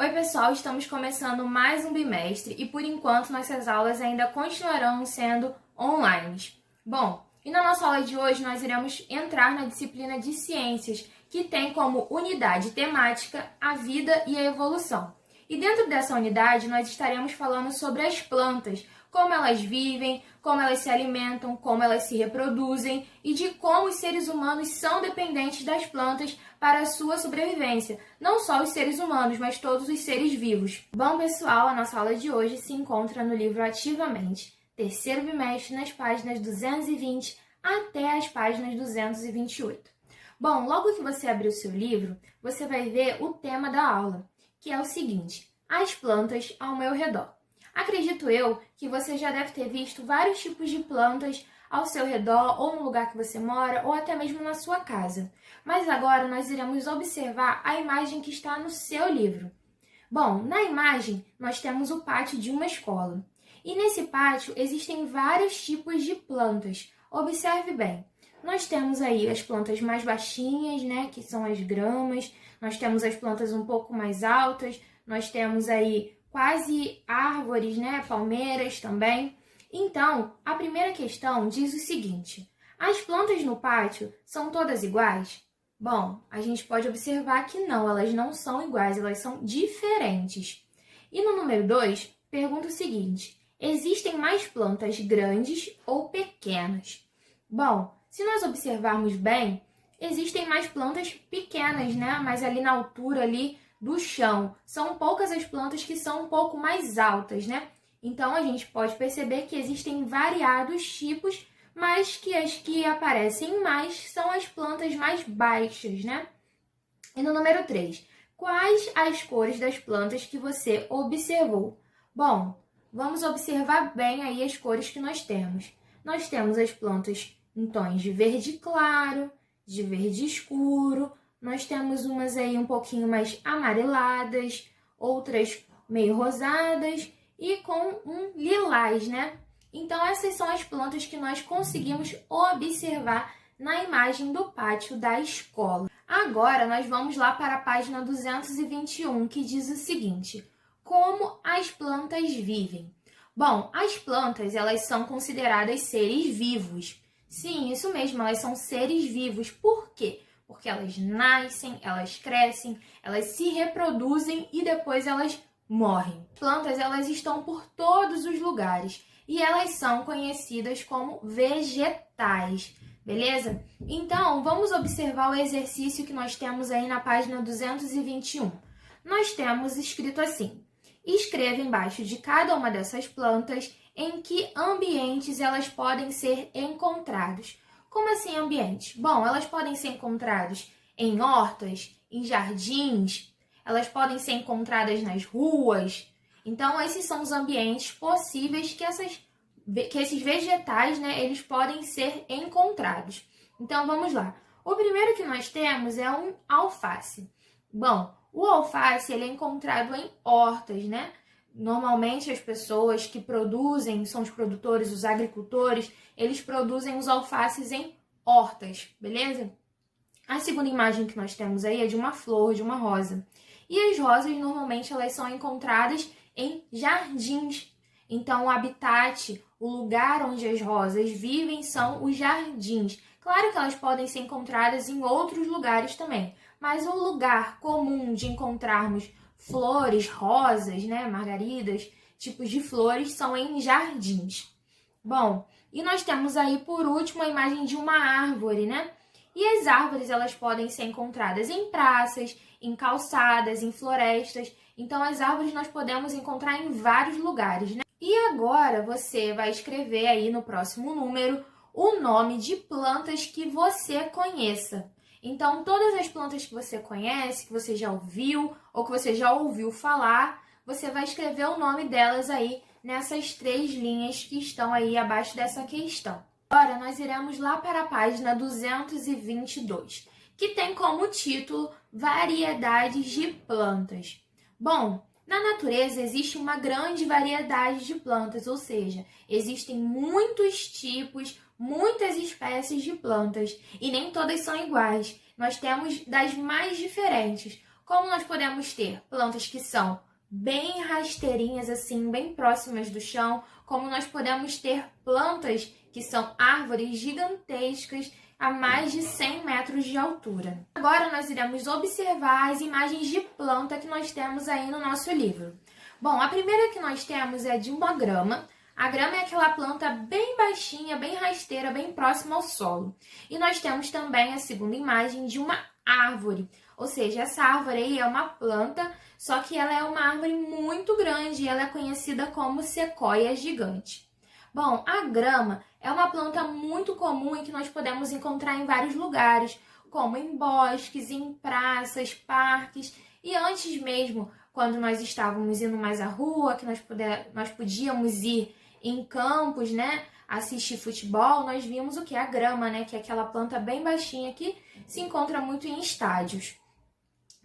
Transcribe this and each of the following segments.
Oi pessoal, estamos começando mais um bimestre e por enquanto nossas aulas ainda continuarão sendo online. Bom, e na nossa aula de hoje nós iremos entrar na disciplina de ciências, que tem como unidade temática a vida e a evolução. E dentro dessa unidade nós estaremos falando sobre as plantas, como elas vivem, como elas se alimentam, como elas se reproduzem e de como os seres humanos são dependentes das plantas para a sua sobrevivência. Não só os seres humanos, mas todos os seres vivos. Bom, pessoal, a nossa aula de hoje se encontra no livro Ativamente, terceiro bimestre, nas páginas 220 até as páginas 228. Bom, logo que você abrir o seu livro, você vai ver o tema da aula, que é o seguinte: as plantas ao meu redor. Acredito eu que você já deve ter visto vários tipos de plantas ao seu redor, ou no lugar que você mora, ou até mesmo na sua casa. Mas agora nós iremos observar a imagem que está no seu livro. Bom, na imagem nós temos o pátio de uma escola. E nesse pátio existem vários tipos de plantas. Observe bem. Nós temos aí as plantas mais baixinhas, né, que são as gramas. Nós temos as plantas um pouco mais altas. Nós temos aí quase árvores, né, palmeiras também. Então, a primeira questão diz o seguinte: as plantas no pátio são todas iguais? Bom, a gente pode observar que não, elas não são iguais, elas são diferentes. E no número 2, pergunta o seguinte: existem mais plantas grandes ou pequenas? Bom, se nós observarmos bem, existem mais plantas pequenas, né? Mas ali na altura ali do chão. São poucas as plantas que são um pouco mais altas, né? Então, a gente pode perceber que existem variados tipos, mas que as que aparecem mais são as plantas mais baixas, né? E no número 3, quais as cores das plantas que você observou? Bom, vamos observar bem aí as cores que nós temos. Nós temos as plantas em tons de verde claro, de verde escuro. Nós temos umas aí um pouquinho mais amareladas, outras meio rosadas e com um lilás, né? Então, essas são as plantas que nós conseguimos observar na imagem do pátio da escola. Agora, nós vamos lá para a página 221, que diz o seguinte: como as plantas vivem? Bom, as plantas, elas são consideradas seres vivos. Sim, isso mesmo, elas são seres vivos. Por quê? Porque elas nascem, elas crescem, elas se reproduzem e depois elas morrem. As plantas, elas estão por todos os lugares e elas são conhecidas como vegetais, beleza? Então, vamos observar o exercício que nós temos aí na página 221. Nós temos escrito assim: escreva embaixo de cada uma dessas plantas em que ambientes elas podem ser encontrados. Como assim ambiente? Bom, elas podem ser encontradas em hortas, em jardins, elas podem ser encontradas nas ruas. Então, esses são os ambientes possíveis que esses vegetais, né, eles podem ser encontrados. Então, vamos lá. O primeiro que nós temos é um alface. Bom, o alface ele é encontrado em hortas, né? Normalmente as pessoas que produzem, são os produtores, os agricultores, eles produzem os alfaces em hortas, beleza? A segunda imagem que nós temos aí é de uma flor, de uma rosa. E as rosas, normalmente, elas são encontradas em jardins. Então, o habitat, o lugar onde as rosas vivem são os jardins. Claro que elas podem ser encontradas em outros lugares também, mas o lugar comum de encontrarmos flores, rosas, né, margaridas, tipos de flores, são em jardins. Bom, e nós temos aí, por último, a imagem de uma árvore, né? E as árvores, elas podem ser encontradas em praças, em calçadas, em florestas. Então, as árvores nós podemos encontrar em vários lugares, né? E agora, você vai escrever aí no próximo número o nome de plantas que você conheça. Então, todas as plantas que você conhece, que você já ouviu ou que você já ouviu falar, você vai escrever o nome delas aí nessas 3 linhas que estão aí abaixo dessa questão. Agora, nós iremos lá para a página 222, que tem como título Variedades de plantas. Bom, na natureza existe uma grande variedade de plantas, ou seja, existem muitos tipos, muitas espécies de plantas e nem todas são iguais. Nós temos das mais diferentes, Como nós podemos ter plantas que são bem rasteirinhas, assim, bem próximas do chão, como nós podemos ter plantas que são árvores gigantescas a mais de 100 metros de altura. Agora nós iremos observar as imagens de planta que nós temos aí no nosso livro. Bom, a primeira que nós temos é de uma grama. A grama é aquela planta bem baixinha, bem rasteira, bem próxima ao solo. E nós temos também a segunda imagem de uma árvore. Ou seja, essa árvore aí é uma planta, só que ela é uma árvore muito grande e ela é conhecida como sequoia gigante. Bom, a grama é uma planta muito comum e que nós podemos encontrar em vários lugares, como em bosques, em praças, parques. E antes mesmo, quando nós estávamos indo mais à rua, que nós podíamos ir em campos, né, assistir futebol, nós vimos o que? A grama, né, que é aquela planta bem baixinha que se encontra muito em estádios.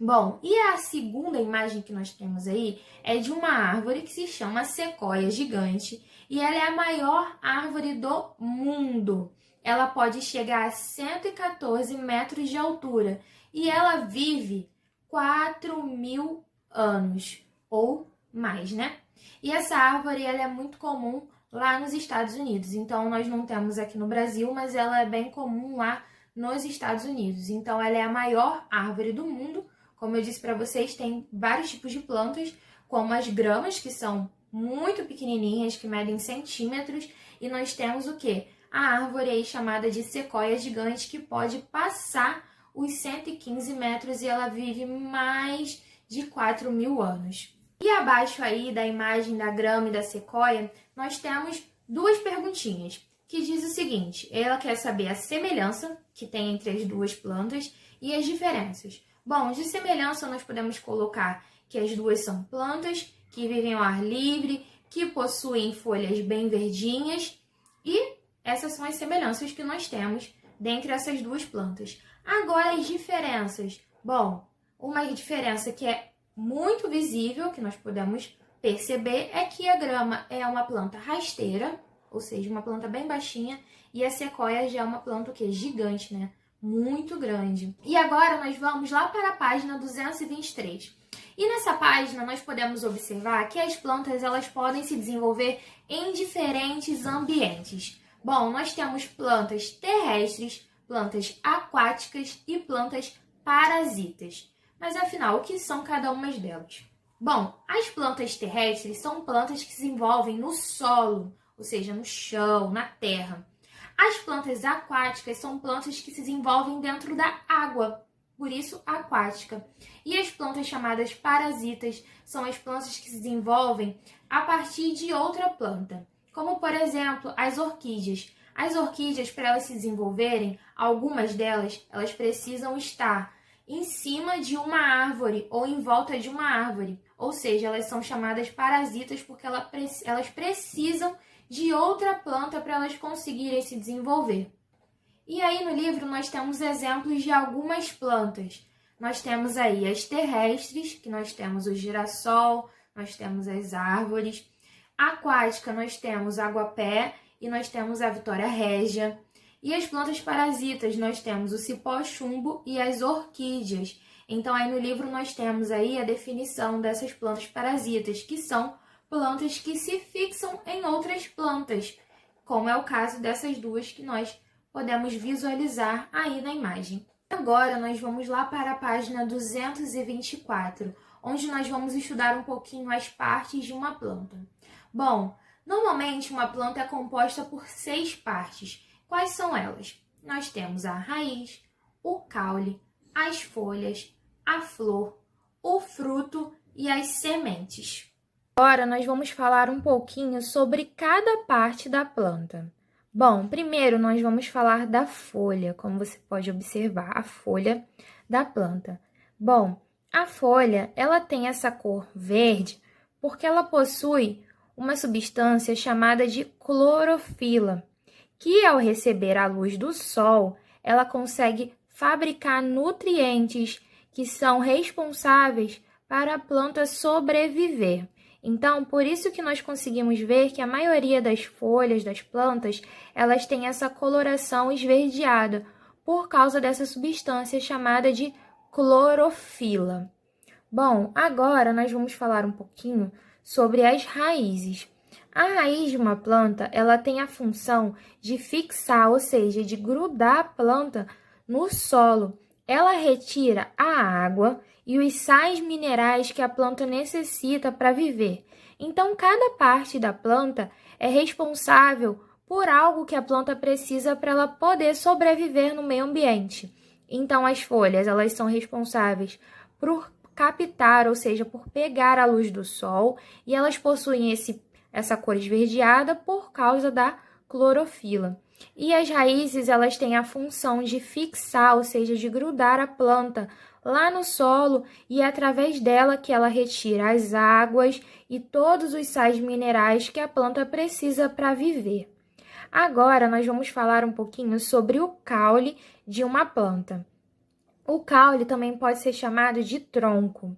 Bom, e a segunda imagem que nós temos aí é de uma árvore que se chama sequoia gigante e ela é a maior árvore do mundo. Ela pode chegar a 114 metros de altura e ela vive 4.000 anos ou mais, né? E essa árvore ela é muito comum lá nos Estados Unidos. Então, nós não temos aqui no Brasil, mas ela é bem comum lá nos Estados Unidos. Então, ela é a maior árvore do mundo. Como eu disse para vocês, tem vários tipos de plantas, como as gramas, que são muito pequenininhas, que medem centímetros. E nós temos o quê? A árvore aí chamada de sequoia gigante, que pode passar os 115 metros e ela vive mais de 4.000 anos. E abaixo aí da imagem da grama e da sequoia, nós temos duas perguntinhas, que diz o seguinte: ela quer saber a semelhança que tem entre as duas plantas e as diferenças. Bom, de semelhança nós podemos colocar que as duas são plantas que vivem ao ar livre, que possuem folhas bem verdinhas, e essas são as semelhanças que nós temos dentre essas duas plantas. Agora, as diferenças. Bom, uma diferença que é muito visível, que nós podemos perceber, é que a grama é uma planta rasteira, ou seja, uma planta bem baixinha, e a sequoia já é uma planta que gigante, né? Muito grande. E agora nós vamos lá para a página 223. E nessa página nós podemos observar que as plantas elas podem se desenvolver em diferentes ambientes. Bom, nós temos plantas terrestres, plantas aquáticas e plantas parasitas. Mas afinal, o que são cada uma delas? Bom, as plantas terrestres são plantas que se desenvolvem no solo, ou seja, no chão, na terra. As plantas aquáticas são plantas que se desenvolvem dentro da água, por isso aquática. E as plantas chamadas parasitas são as plantas que se desenvolvem a partir de outra planta, como por exemplo as orquídeas. As orquídeas, para elas se desenvolverem, algumas delas, elas precisam estar em cima de uma árvore ou em volta de uma árvore. Ou seja, elas são chamadas parasitas porque elas precisam de outra planta para elas conseguirem se desenvolver. E aí no livro nós temos exemplos de algumas plantas. Nós temos aí as terrestres, que nós temos o girassol, nós temos as árvores. Aquática nós temos a aguapé e nós temos a vitória régia. E as plantas parasitas nós temos o cipó-chumbo e as orquídeas. Então aí no livro nós temos aí a definição dessas plantas parasitas, que são plantas que se fixam em outras plantas, como é o caso dessas duas que nós podemos visualizar aí na imagem. Agora nós vamos lá para a página 224, onde nós vamos estudar um pouquinho as partes de uma planta. Bom, normalmente uma planta é composta por 6 partes. Quais são elas? Nós temos a raiz, o caule, as folhas, a flor, o fruto e as sementes. Agora nós vamos falar um pouquinho sobre cada parte da planta. Bom, primeiro nós vamos falar da folha, como você pode observar, a folha da planta. Bom, a folha, ela tem essa cor verde porque ela possui uma substância chamada de clorofila, que ao receber a luz do sol, ela consegue fabricar nutrientes que são responsáveis para a planta sobreviver. Então, por isso que nós conseguimos ver que a maioria das folhas das plantas, elas têm essa coloração esverdeada, por causa dessa substância chamada de clorofila. Bom, agora nós vamos falar um pouquinho sobre as raízes. A raiz de uma planta, ela tem a função de fixar, ou seja, de grudar a planta no solo. Ela retira a água e os sais minerais que a planta necessita para viver. Então, cada parte da planta é responsável por algo que a planta precisa para ela poder sobreviver no meio ambiente. Então, as folhas, elas são responsáveis por captar, ou seja, por pegar a luz do sol, e elas possuem essa cor esverdeada por causa da clorofila. E as raízes, elas têm a função de fixar, ou seja, de grudar a planta lá no solo, e é através dela que ela retira as águas e todos os sais minerais que a planta precisa para viver. Agora, nós vamos falar um pouquinho sobre o caule de uma planta. O caule também pode ser chamado de tronco.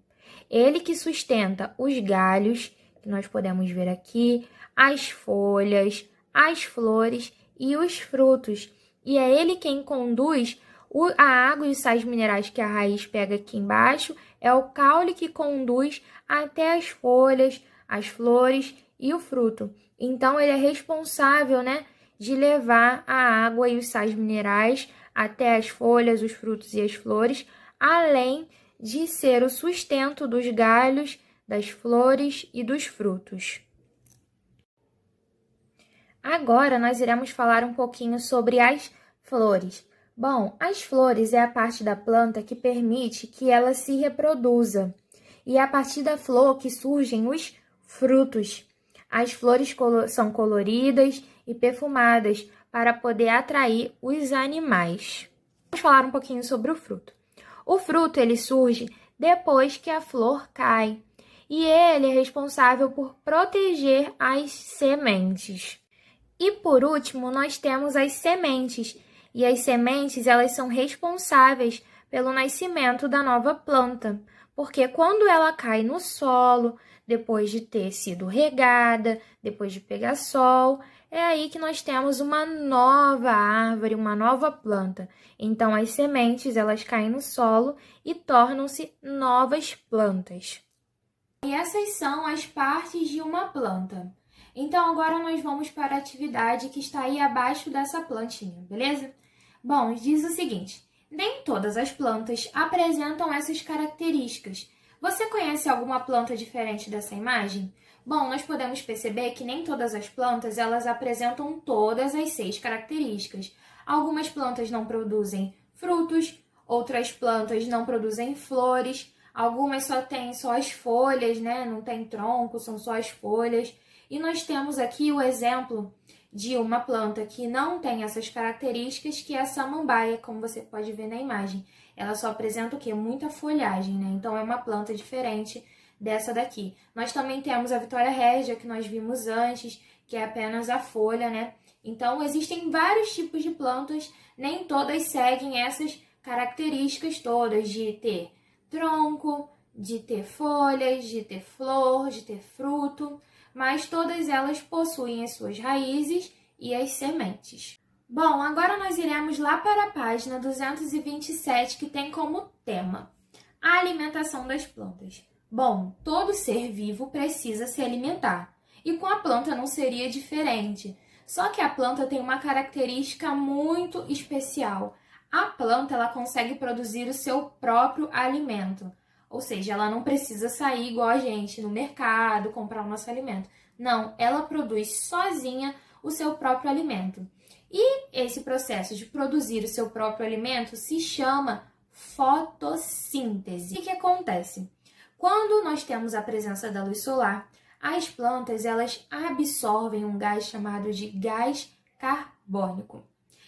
Ele que sustenta os galhos, que nós podemos ver aqui, as folhas, as flores e os frutos. E é ele quem conduz a água e os sais minerais que a raiz pega aqui embaixo, é o caule que conduz até as folhas, as flores e o fruto. Então, ele é responsável, de levar a água e os sais minerais até as folhas, os frutos e as flores, além de ser o sustento dos galhos, das flores e dos frutos. Agora, nós iremos falar um pouquinho sobre as flores. Bom, as flores é a parte da planta que permite que ela se reproduza. E é a partir da flor que surgem os frutos. As flores são coloridas e perfumadas para poder atrair os animais. Vamos falar um pouquinho sobre o fruto. O fruto, ele surge depois que a flor cai. E ele é responsável por proteger as sementes. E por último, nós temos as sementes. E as sementes, elas são responsáveis pelo nascimento da nova planta. Porque quando ela cai no solo, depois de ter sido regada, depois de pegar sol, é aí que nós temos uma nova árvore, uma nova planta. Então, as sementes, elas caem no solo e tornam-se novas plantas. E essas são as partes de uma planta. Então, agora nós vamos para a atividade que está aí abaixo dessa plantinha, beleza? Bom, diz o seguinte: nem todas as plantas apresentam essas características. Você conhece alguma planta diferente dessa imagem? Bom, nós podemos perceber que nem todas as plantas elas apresentam todas as 6 características. Algumas plantas não produzem frutos, outras plantas não produzem flores, algumas só têm só as folhas, não tem tronco, são só as folhas. E nós temos aqui o exemplo de uma planta que não tem essas características, que é a samambaia, como você pode ver na imagem. Ela só apresenta o quê? Muita folhagem, Então, é uma planta diferente dessa daqui. Nós também temos a Vitória Régia, que nós vimos antes, que é apenas a folha, Então, existem vários tipos de plantas, nem todas seguem essas características todas de ter tronco, de ter folhas, de ter flor, de ter fruto, mas todas elas possuem as suas raízes e as sementes. Bom, agora nós iremos lá para a página 227, que tem como tema a alimentação das plantas. Bom, todo ser vivo precisa se alimentar, e com a planta não seria diferente. Só que a planta tem uma característica muito especial. A planta ela consegue produzir o seu próprio alimento. Ou seja, ela não precisa sair igual a gente no mercado, comprar o nosso alimento. Não, ela produz sozinha o seu próprio alimento. E esse processo de produzir o seu próprio alimento se chama fotossíntese. O que acontece? Quando nós temos a presença da luz solar, as plantas elas absorvem um gás chamado de gás carbônico.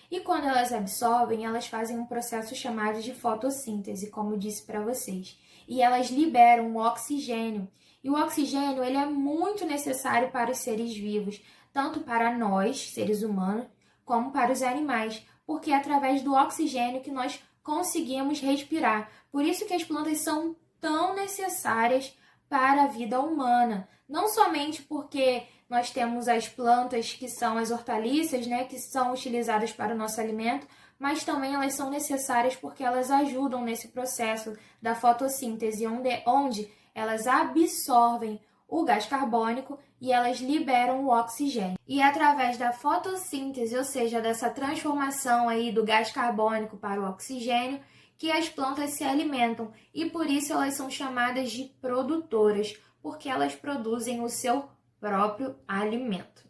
E quando elas absorvem, elas fazem um processo chamado de fotossíntese, como eu disse para vocês. E elas liberam o oxigênio. E o oxigênio ele é muito necessário para os seres vivos, tanto para nós, seres humanos, como para os animais, porque é através do oxigênio que nós conseguimos respirar. Por isso que as plantas são tão necessárias para a vida humana. Não somente porque nós temos as plantas que são as hortaliças, que são utilizadas para o nosso alimento, mas também elas são necessárias porque elas ajudam nesse processo da fotossíntese, onde elas absorvem o gás carbônico e elas liberam o oxigênio. E é através da fotossíntese, ou seja, dessa transformação aí do gás carbônico para o oxigênio, que as plantas se alimentam, e por isso elas são chamadas de produtoras, porque elas produzem o seu próprio alimento.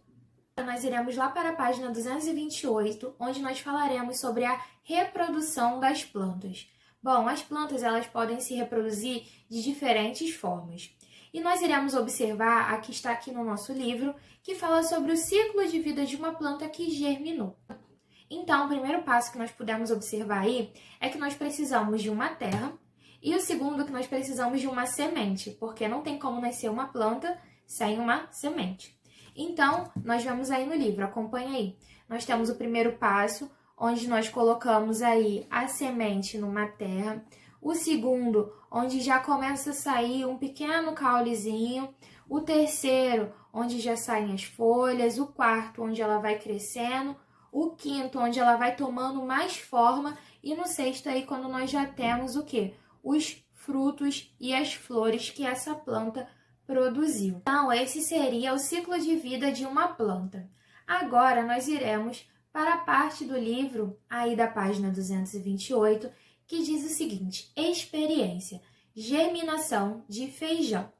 Nós iremos lá para a página 228, onde nós falaremos sobre a reprodução das plantas. Bom, as plantas elas podem se reproduzir de diferentes formas. E nós iremos observar a que está aqui no nosso livro, que fala sobre o ciclo de vida de uma planta que germinou. Então, o primeiro passo que nós podemos observar aí é que nós precisamos de uma terra, e o segundo que nós precisamos de uma semente, porque não tem como nascer uma planta sem uma semente. Então, nós vemos aí no livro, acompanha aí. Nós temos o primeiro passo, onde nós colocamos aí a semente numa terra. O segundo, onde já começa a sair um pequeno caulezinho. O terceiro, onde já saem as folhas. O quarto, onde ela vai crescendo. O quinto, onde ela vai tomando mais forma. E no sexto aí, quando nós já temos o quê? Os frutos e as flores que essa planta produziu. Então, esse seria o ciclo de vida de uma planta. Agora, nós iremos para a parte do livro, aí da página 228, que diz o seguinte: experiência, germinação de feijão.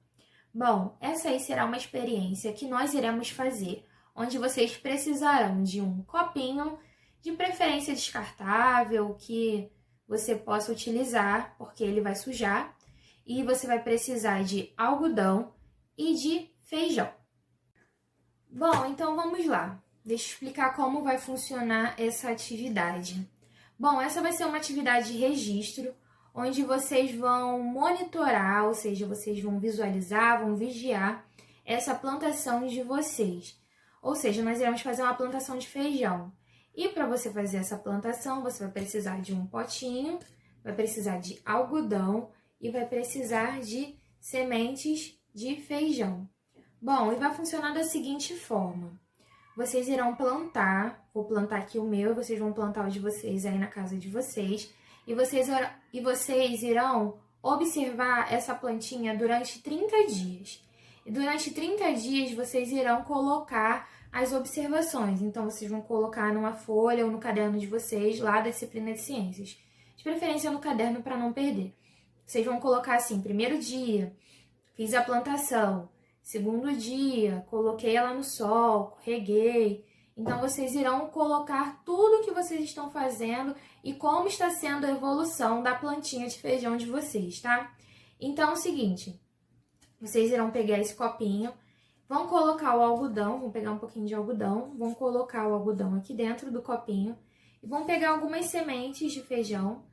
Bom, essa aí será uma experiência que nós iremos fazer, onde vocês precisarão de um copinho, de preferência descartável, que você possa utilizar, porque ele vai sujar, e você vai precisar de algodão e de feijão. Bom, então vamos lá. Deixa eu explicar como vai funcionar essa atividade. Bom, essa vai ser uma atividade de registro, onde vocês vão monitorar, ou seja, vocês vão visualizar, vão vigiar essa plantação de vocês. Ou seja, nós iremos fazer uma plantação de feijão. E para você fazer essa plantação, você vai precisar de um potinho, vai precisar de algodão e vai precisar de sementes de feijão. Bom, e vai funcionar da seguinte forma. Vocês irão plantar, vou plantar aqui o meu, vocês vão plantar o de vocês aí na casa de vocês. E vocês irão observar essa plantinha durante 30 dias. E durante 30 dias vocês irão colocar as observações. Então, vocês vão colocar numa folha ou no caderno de vocês, lá da disciplina de ciências. De preferência no caderno para não perder. Vocês vão colocar assim, primeiro dia, fiz a plantação. Segundo dia, coloquei ela no sol, reguei. Então, vocês irão colocar tudo o que vocês estão fazendo e como está sendo a evolução da plantinha de feijão de vocês, tá? Então, é o seguinte, vocês irão pegar esse copinho, vão colocar o algodão, vão pegar um pouquinho de algodão, vão colocar o algodão aqui dentro do copinho e vão pegar algumas sementes de feijão.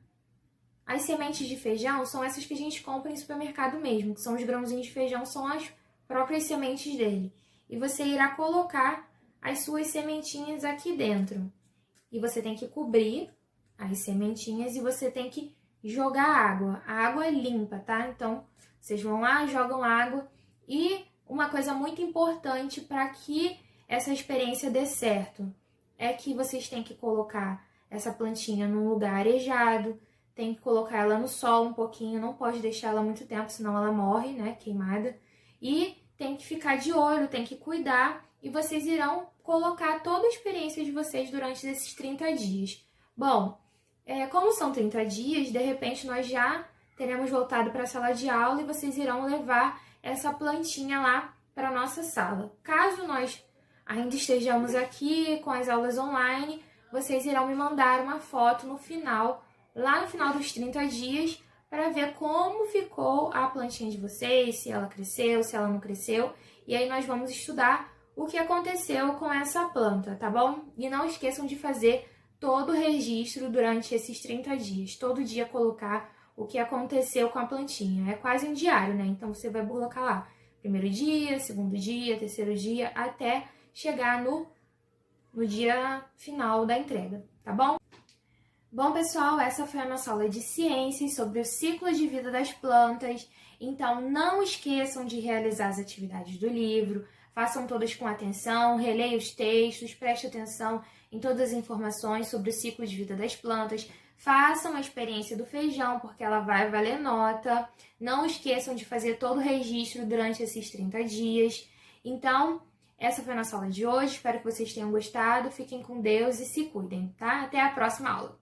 As sementes de feijão são essas que a gente compra em supermercado mesmo, que são os grãozinhos de feijão, são as próprias sementes dele. E você irá colocar as suas sementinhas aqui dentro. E você tem que cobrir as sementinhas e você tem que jogar água. A água é limpa, tá? Então, vocês vão lá, jogam água. E uma coisa muito importante para que essa experiência dê certo é que vocês têm que colocar essa plantinha num lugar arejado, tem que colocar ela no sol um pouquinho, não pode deixar ela muito tempo, senão ela morre, né, queimada. E tem que ficar de olho, tem que cuidar, e vocês irão colocar toda a experiência de vocês durante esses 30 dias. Bom, como são 30 dias, de repente nós já teremos voltado para a sala de aula e vocês irão levar essa plantinha lá para a nossa sala. Caso nós ainda estejamos aqui com as aulas online, vocês irão me mandar uma foto no final, lá no final dos 30 dias, para ver como ficou a plantinha de vocês, se ela cresceu, se ela não cresceu. E aí nós vamos estudar o que aconteceu com essa planta, tá bom? E não esqueçam de fazer todo o registro durante esses 30 dias. Todo dia colocar o que aconteceu com a plantinha. É quase um diário, né? Então você vai colocar lá primeiro dia, segundo dia, terceiro dia, até chegar no dia final da entrega, tá bom? Bom, pessoal, essa foi a nossa aula de ciências sobre o ciclo de vida das plantas. Então, não esqueçam de realizar as atividades do livro, façam todas com atenção, releia os textos, preste atenção em todas as informações sobre o ciclo de vida das plantas. Façam a experiência do feijão, porque ela vai valer nota. Não esqueçam de fazer todo o registro durante esses 30 dias. Então, essa foi a nossa aula de hoje. Espero que vocês tenham gostado. Fiquem com Deus e se cuidem, tá? Até a próxima aula!